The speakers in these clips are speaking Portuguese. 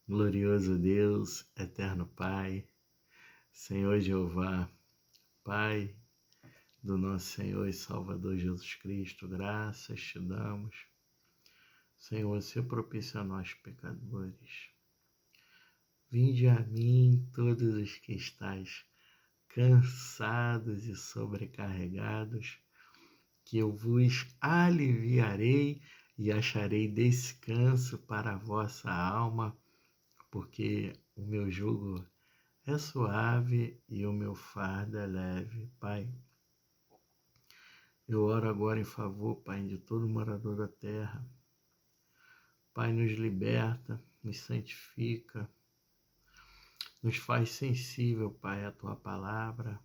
Glorioso Deus, eterno Pai, Senhor Jeová, Pai do nosso Senhor e Salvador Jesus Cristo, graças te damos. Senhor, se propício a nós, pecadores. Vinde a mim todos os que estáis cansados e sobrecarregados, que eu vos aliviarei e acharei descanso para a vossa alma, porque o meu jugo é suave e o meu fardo é leve. Pai, eu oro agora em favor, Pai, de todo morador da terra. Pai, nos liberta, nos santifica, nos faz sensível, Pai, à Tua palavra,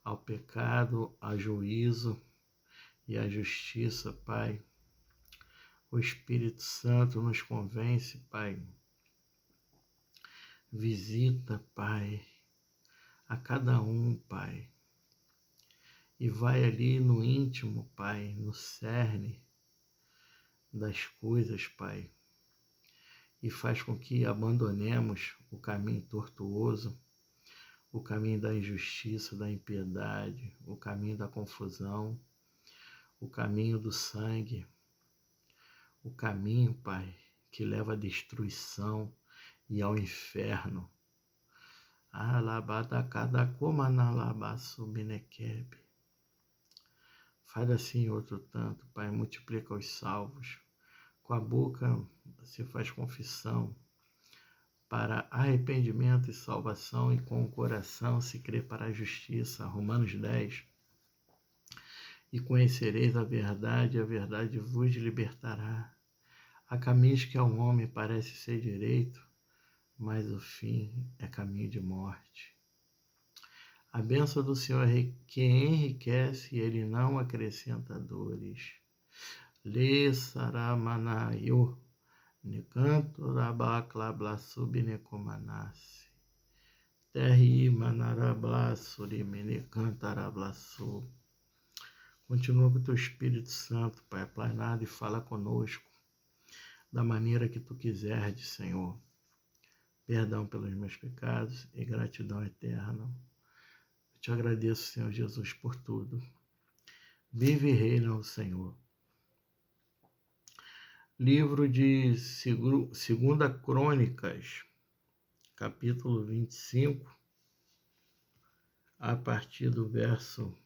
ao pecado, ao juízo e à justiça, Pai. O Espírito Santo nos convence, Pai. Visita, Pai, a cada um, Pai. E vai ali no íntimo, Pai, no cerne das coisas, Pai. E faz com que abandonemos o caminho tortuoso, o caminho da injustiça, da impiedade, o caminho da confusão, o caminho do sangue, o caminho, Pai, que leva à destruição e ao inferno. Faz assim outro tanto, Pai, multiplica os salvos. Com a boca se faz confissão para arrependimento e salvação, e com o coração se crê para a justiça. Romanos 10. E conhecereis a verdade vos libertará. Há caminhos que ao homem parece ser direito, mas o fim é caminho de morte. A bênção do Senhor é que enriquece e ele não acrescenta dores. Lê saramanayo, necanto rabaklablasub necomanase. Terri manarablasuri menecantarablasub. Continua com o teu Espírito Santo, Pai, aplanado, e fala conosco da maneira que tu quiseres, Senhor. Perdão pelos meus pecados e gratidão eterna. Eu te agradeço, Senhor Jesus, por tudo. Vive e reina o Senhor. Livro de 2 Crônicas, capítulo 25, a partir do verso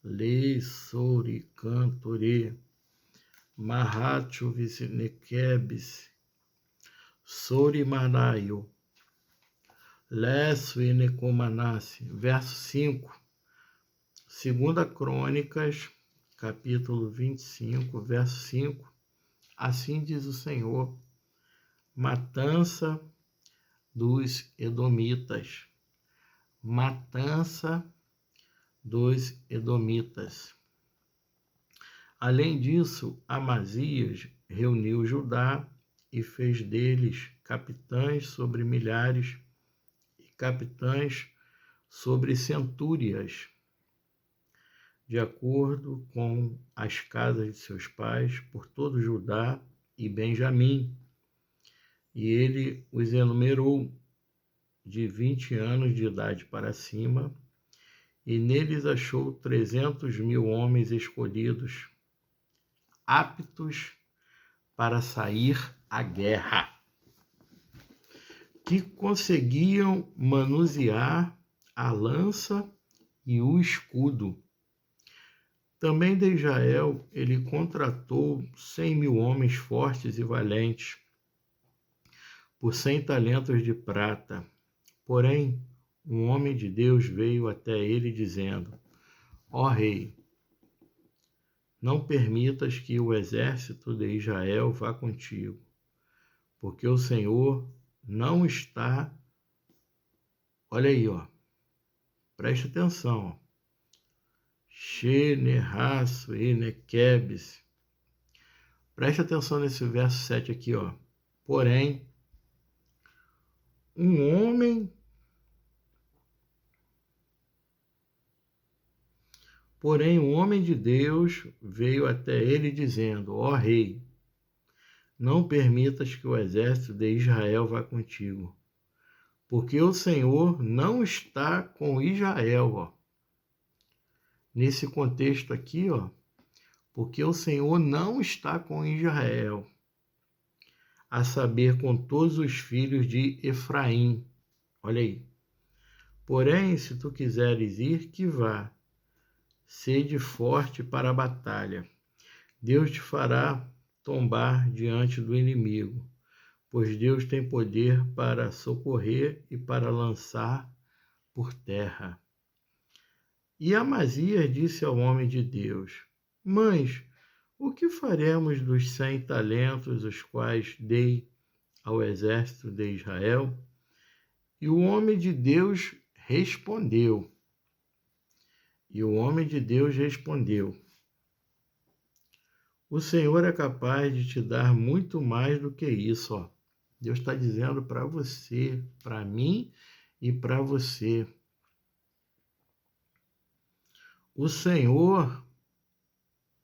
Lei, Sori, Cantore, Mahacho, Visinekebis, Sori, Manaio, Lesso e Necomanase. Verso 5, 2 Crônicas, capítulo 25, verso 5. Assim diz o Senhor: matança dos edomitas. Matança dos edomitas. Além disso, Amazias reuniu Judá e fez deles capitães sobre milhares e capitães sobre centúrias, de acordo com as casas de seus pais, por todo Judá e Benjamim. E ele os enumerou de 20 anos de idade para cima, e neles achou 300.000 homens escolhidos, aptos para sair à guerra, que conseguiam manusear a lança e o escudo. Também de Israel ele contratou 100.000 homens fortes e valentes, por 100 talentos de prata. Porém, um homem de Deus veio até ele dizendo: ó rei, não permitas que o exército de Israel vá contigo, porque o Senhor não está... Olha aí, ó. Preste atenção. Shenerraço e Nequebes. Preste atenção nesse verso 7 aqui, ó. Porém, um homem de Deus veio até ele dizendo: ó rei, não permitas que o exército de Israel vá contigo, porque o Senhor não está com Israel, ó. Nesse contexto aqui, ó, porque o Senhor não está com Israel, a saber, com todos os filhos de Efraim. Olha aí. Porém, se tu quiseres ir, que vá. Sede forte para a batalha. Deus te fará tombar diante do inimigo, pois Deus tem poder para socorrer e para lançar por terra. E Amazias disse ao homem de Deus: Mas o que faremos dos 100 talentos, os quais dei ao exército de Israel? E o homem de Deus respondeu. O Senhor é capaz de te dar muito mais do que isso, ó. Deus está dizendo para você, para mim e para você. O Senhor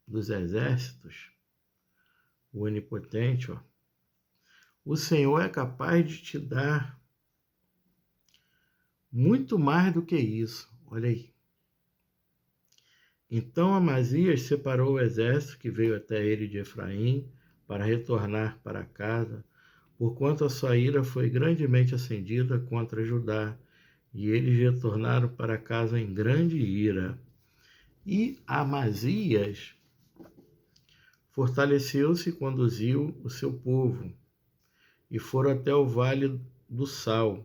dos exércitos, o onipotente, ó, o Senhor é capaz de te dar muito mais do que isso. Olha aí. Então Amazias separou o exército que veio até ele de Efraim para retornar para casa, porquanto a sua ira foi grandemente acendida contra Judá, e eles retornaram para casa em grande ira. E Amazias fortaleceu-se e conduziu o seu povo, e foram até o vale do Sal,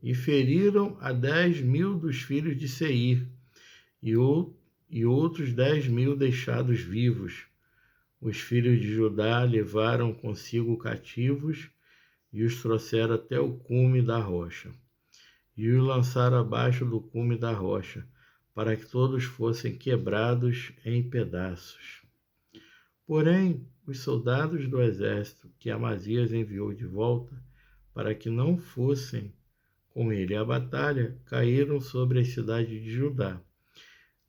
e feriram a 10.000 dos filhos de Seir, e outros 10.000 deixados vivos. Os filhos de Judá levaram consigo cativos e os trouxeram até o cume da rocha, e os lançaram abaixo do cume da rocha, para que todos fossem quebrados em pedaços. Porém, os soldados do exército que Amazias enviou de volta, para que não fossem com ele à batalha, caíram sobre as cidades de Judá,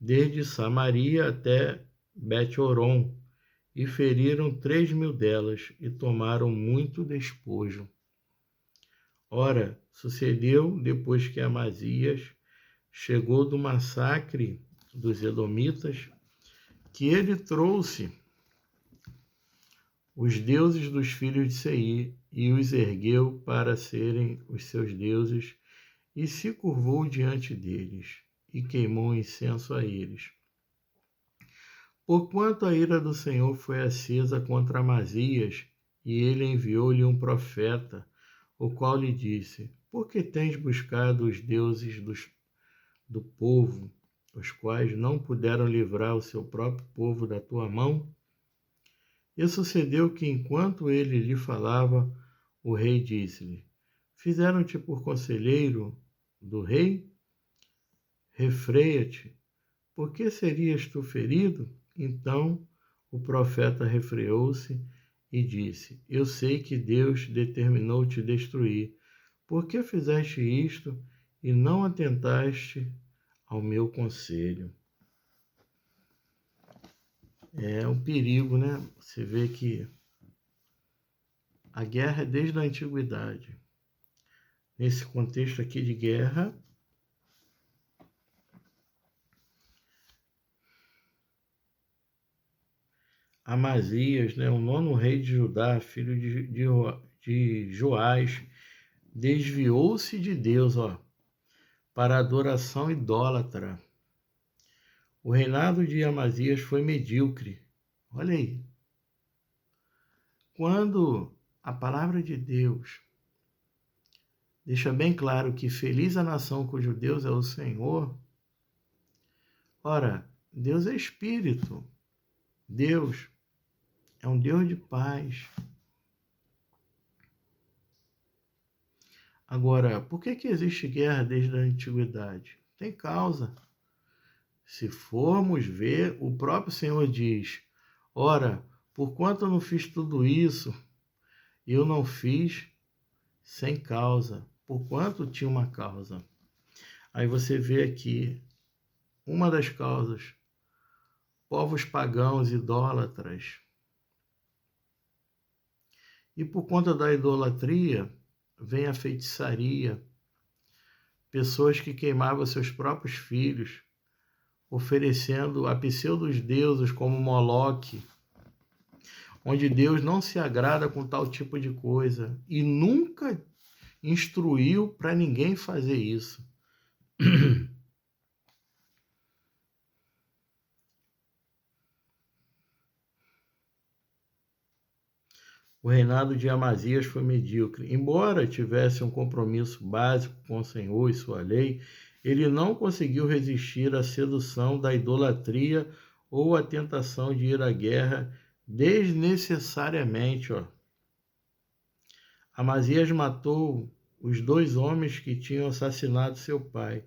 desde Samaria até Bet-Horon, e feriram 3.000 delas, e tomaram muito despojo. Ora, sucedeu, depois que Amazias chegou do massacre dos edomitas, que ele trouxe os deuses dos filhos de Seir, e os ergueu para serem os seus deuses, e se curvou diante deles, e queimou incenso a eles. Porquanto a ira do Senhor foi acesa contra Amazias, e ele enviou-lhe um profeta, o qual lhe disse: Por que tens buscado os deuses do povo, os quais não puderam livrar o seu próprio povo da tua mão? E sucedeu que, enquanto ele lhe falava, o rei disse-lhe: Fizeram-te por conselheiro do rei? Refreia-te, por que serias tu ferido? Então o profeta refreou-se e disse: Eu sei que Deus determinou te destruir. Por que fizeste isto e não atentaste ao meu conselho? É um perigo, né? Você vê que a guerra é desde a antiguidade. Nesse contexto aqui de guerra, Amazias, né, o 9º rei de Judá, filho de Joás, desviou-se de Deus, ó, para adoração idólatra. O reinado de Amazias foi medíocre. Olha aí. Quando a palavra de Deus deixa bem claro que feliz a nação cujo Deus é o Senhor, ora, Deus é espírito. Deus é um Deus de paz. Agora, por que existe guerra desde a antiguidade? Tem causa. Se formos ver, o próprio Senhor diz: Ora, porquanto eu não fiz tudo isso, eu não fiz sem causa, porquanto tinha uma causa. Aí você vê aqui uma das causas: povos pagãos, idólatras, E por conta da idolatria, vem a feitiçaria, pessoas que queimavam seus próprios filhos, oferecendo a pseudos deuses como Moloque, onde Deus não se agrada com tal tipo de coisa e nunca instruiu para ninguém fazer isso. O reinado de Amazias foi medíocre. Embora tivesse um compromisso básico com o Senhor e sua lei, ele não conseguiu resistir à sedução da idolatria ou à tentação de ir à guerra desnecessariamente. Amazias matou os 2 homens que tinham assassinado seu pai,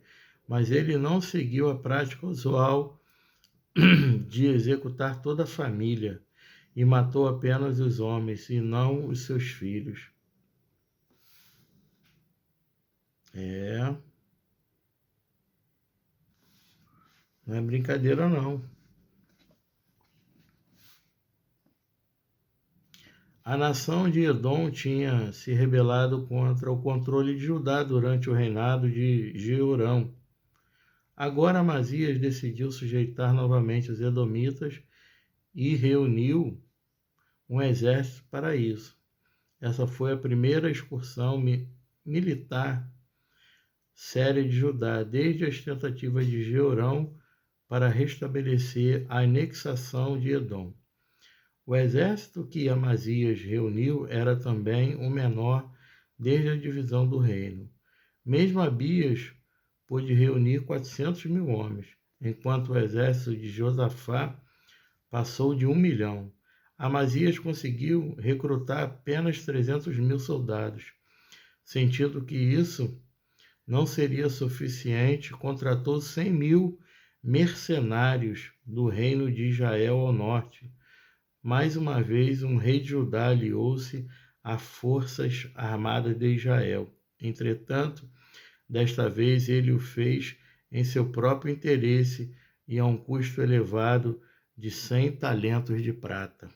mas ele não seguiu a prática usual de executar toda a família e matou apenas os homens e não os seus filhos. Não é brincadeira não. A nação de Edom tinha se rebelado contra o controle de Judá durante o reinado de Jeorão. Agora Amazias decidiu sujeitar novamente os edomitas e reuniu um exército para isso. Essa foi a primeira excursão militar séria de Judá, desde as tentativas de Jeorão para restabelecer a anexação de Edom. O exército que Amazias reuniu era também o menor desde a divisão do reino. Mesmo Abias pôde reunir 400.000 homens, enquanto o exército de Josafá passou de 1 milhão. Amazias conseguiu recrutar apenas 300.000 soldados. Sentindo que isso não seria suficiente, contratou 100.000 mercenários do reino de Israel ao norte. Mais uma vez, um rei de Judá aliou-se às forças armadas de Israel. Entretanto, desta vez ele o fez em seu próprio interesse e a um custo elevado de 100 talentos de prata.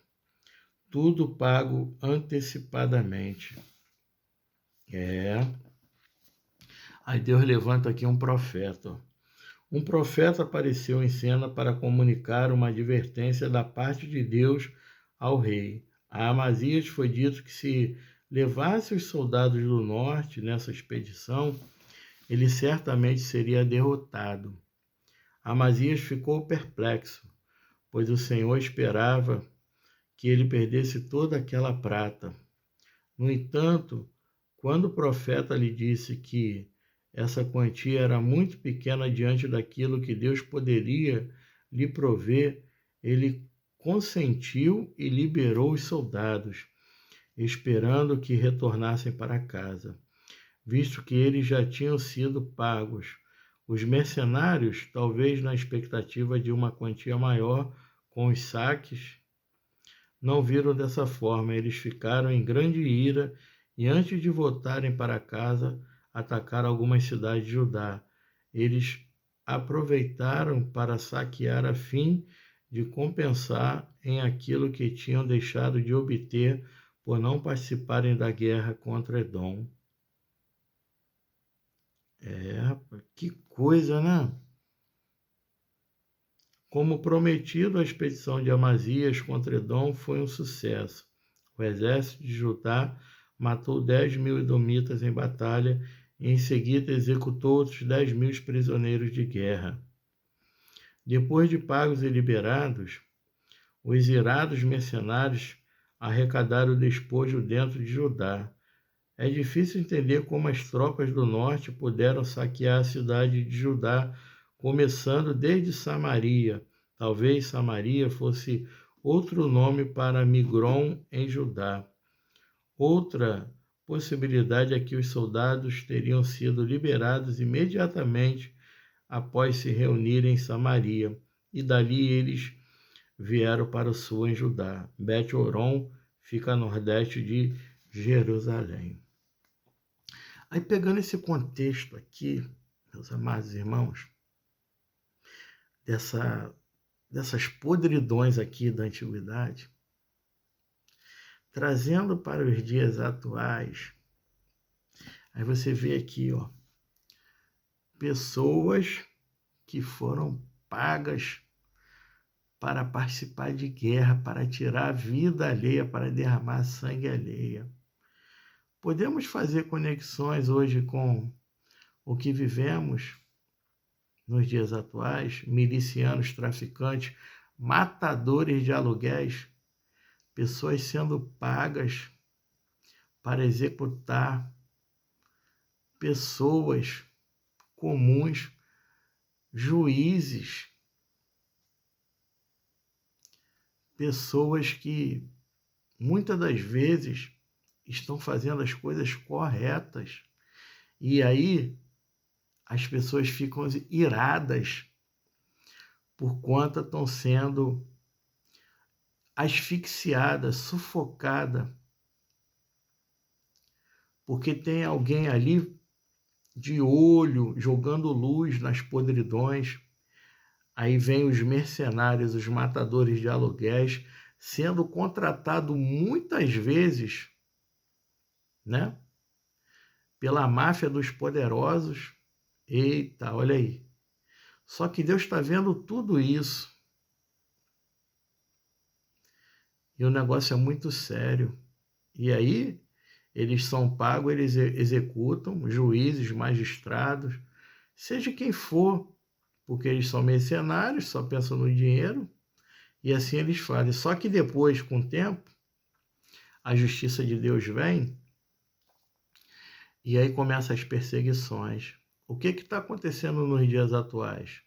Tudo pago antecipadamente. Aí Deus levanta aqui um profeta. Um profeta apareceu em cena para comunicar uma advertência da parte de Deus ao rei. A Amazias foi dito que se levasse os soldados do norte nessa expedição, ele certamente seria derrotado. Amazias ficou perplexo, pois o Senhor esperava que ele perdesse toda aquela prata. No entanto, quando o profeta lhe disse que essa quantia era muito pequena diante daquilo que Deus poderia lhe prover, ele consentiu e liberou os soldados, esperando que retornassem para casa, visto que eles já tinham sido pagos. Os mercenários, talvez na expectativa de uma quantia maior com os saques, não viram dessa forma. Eles ficaram em grande ira e, antes de voltarem para casa, atacaram algumas cidades de Judá. Eles aproveitaram para saquear a fim de compensar em aquilo que tinham deixado de obter por não participarem da guerra contra Edom. Que coisa, né? Como prometido, a expedição de Amazias contra Edom foi um sucesso. O exército de Judá matou 10.000 edomitas em batalha e em seguida executou outros 10.000 prisioneiros de guerra. Depois de pagos e liberados, os irados mercenários arrecadaram o despojo dentro de Judá. É difícil entender como as tropas do norte puderam saquear a cidade de Judá, começando desde Samaria. Talvez Samaria fosse outro nome para Migron em Judá. Outra possibilidade é que os soldados teriam sido liberados imediatamente após se reunirem em Samaria, e dali eles vieram para o sul em Judá. Bet-Horon fica a nordeste de Jerusalém. Aí, pegando esse contexto aqui, meus amados irmãos, dessas podridões aqui da antiguidade, trazendo para os dias atuais, aí você vê aqui, ó, pessoas que foram pagas para participar de guerra, para tirar a vida alheia, para derramar sangue alheia. Podemos fazer conexões hoje com o que vivemos nos dias atuais, milicianos, traficantes, matadores de aluguéis, pessoas sendo pagas para executar pessoas comuns, juízes, pessoas que muitas das vezes estão fazendo as coisas corretas. E aí as pessoas ficam iradas por conta estão sendo asfixiadas, sufocadas, porque tem alguém ali de olho, jogando luz nas podridões. Aí vem os mercenários, os matadores de aluguéis, sendo contratado muitas vezes, né, pela máfia dos poderosos. Eita, olha aí. Só que Deus está vendo tudo isso. E o negócio é muito sério. E aí, eles são pagos, eles executam, juízes, magistrados, seja quem for, porque eles são mercenários, só pensam no dinheiro, e assim eles fazem. Só que depois, com o tempo, a justiça de Deus vem, e aí começam as perseguições. O que está acontecendo nos dias atuais?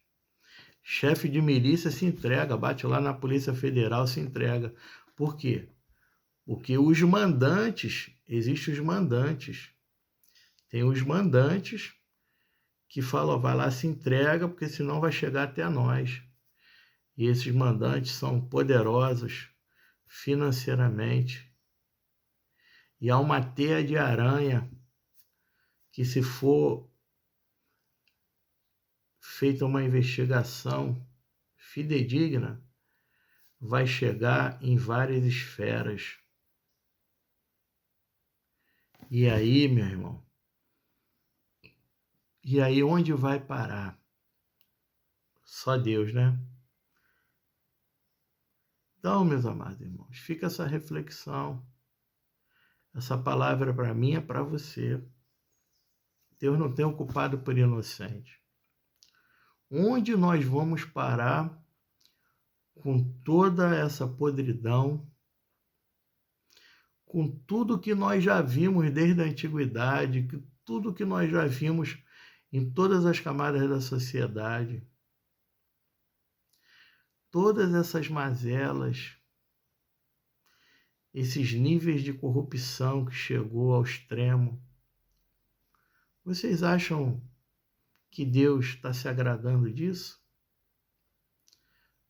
Chefe de milícia se entrega, bate lá na Polícia Federal, se entrega. Por quê? Porque os mandantes, existem os mandantes. Tem os mandantes que falam, vai lá, se entrega, porque senão vai chegar até nós. E esses mandantes são poderosos financeiramente. E há uma teia de aranha que, se for feita uma investigação fidedigna, vai chegar em várias esferas. E aí, meu irmão? E aí onde vai parar? Só Deus, né? Então, meus amados irmãos, fica essa reflexão. Essa palavra para mim é para você. Deus não tem o culpado por inocente. Onde nós vamos parar com toda essa podridão, com tudo que nós já vimos desde a antiguidade, tudo que nós já vimos em todas as camadas da sociedade, todas essas mazelas, esses níveis de corrupção que chegou ao extremo. Vocês acham que Deus está se agradando disso?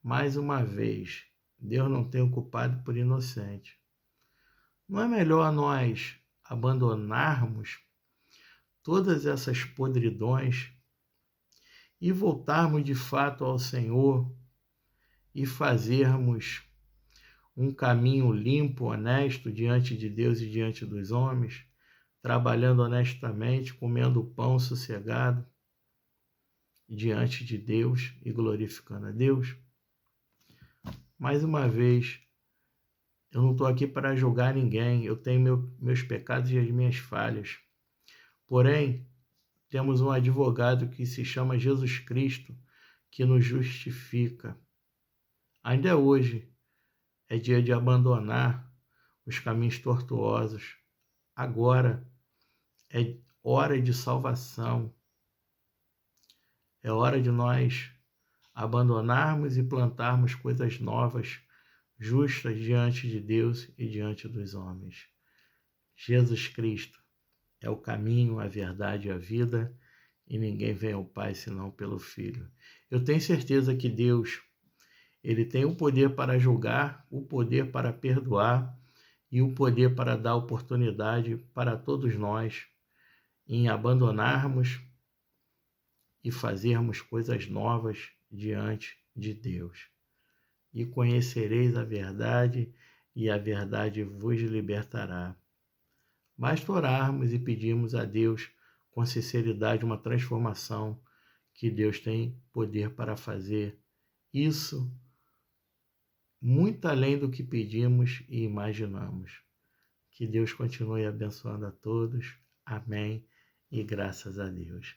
Mais uma vez, Deus não tem o culpado por inocente. Não é melhor nós abandonarmos todas essas podridões e voltarmos de fato ao Senhor e fazermos um caminho limpo, honesto diante de Deus e diante dos homens, trabalhando honestamente, comendo pão sossegado diante de Deus e glorificando a Deus? Mais uma vez, eu não estou aqui para julgar ninguém, eu tenho meus pecados e as minhas falhas. Porém, temos um advogado que se chama Jesus Cristo, que nos justifica. Ainda hoje é dia de abandonar os caminhos tortuosos. Agora é hora de salvação. É hora de nós abandonarmos e plantarmos coisas novas, justas diante de Deus e diante dos homens. Jesus Cristo é o caminho, a verdade e a vida, e ninguém vem ao Pai senão pelo Filho. Eu tenho certeza que Deus, Ele tem o poder para julgar, o poder para perdoar e o poder para dar oportunidade para todos nós em abandonarmos e fazermos coisas novas diante de Deus. E conhecereis a verdade, e a verdade vos libertará. Basta orarmos e pedirmos a Deus com sinceridade uma transformação que Deus tem poder para fazer. Isso muito além do que pedimos e imaginamos. Que Deus continue abençoando a todos. Amém e graças a Deus.